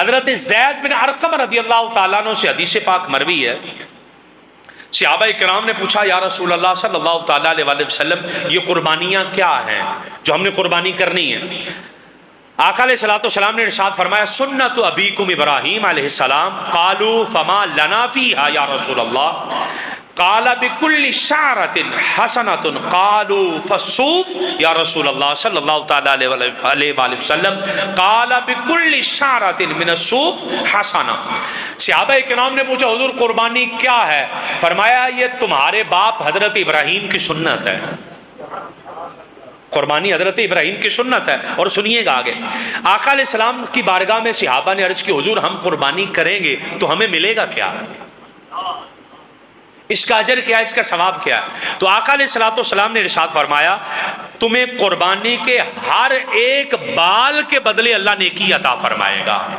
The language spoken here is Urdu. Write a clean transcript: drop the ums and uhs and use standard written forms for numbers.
حضرت زید بن ارقم رضی اللہ تعالیٰ عنہ سے حدیث پاک مروی ہے، صحابہ کرام نے پوچھا یا رسول اللہ صلی اللہ تعالیٰ علیہ وسلم یہ قربانیاں کیا ہیں جو ہم نے قربانی کرنی ہے؟ آقا علیہ السلام نے ارشاد فرمایا سنت ابیکم ابراہیم علیہ السلام، قالوا فما لنا فیہا یا رسول اللہ، قال بکل شعرۃ حسنۃ، قالوا فالصوف یا رسول اللہ صلی اللہ تعالیٰ علیہ وآلہ وسلم، قال بکل شعرۃ من الصوف حسنہ۔ صحابہ کرام نے پوچھا حضور قربانی کیا ہے؟ فرمایا یہ تمہارے باپ حضرت ابراہیم کی سنت ہے، قربانی حضرت ابراہیم کی سنت ہے۔ اور سنیے گا آگے، آقا علیہ السلام کی بارگاہ میں صحابہ نے عرض کی حضور ہم قربانی کریں گے تو ہمیں ملے گا کیا؟ اس کا اجر کیا ہے، اس کا ثواب کیا ہے؟ تو آقا علیہ السلام نے ارشاد فرمایا تمہیں قربانی کے ہر ایک بال کے بدلے اللہ نیکی عطا فرمائے گا۔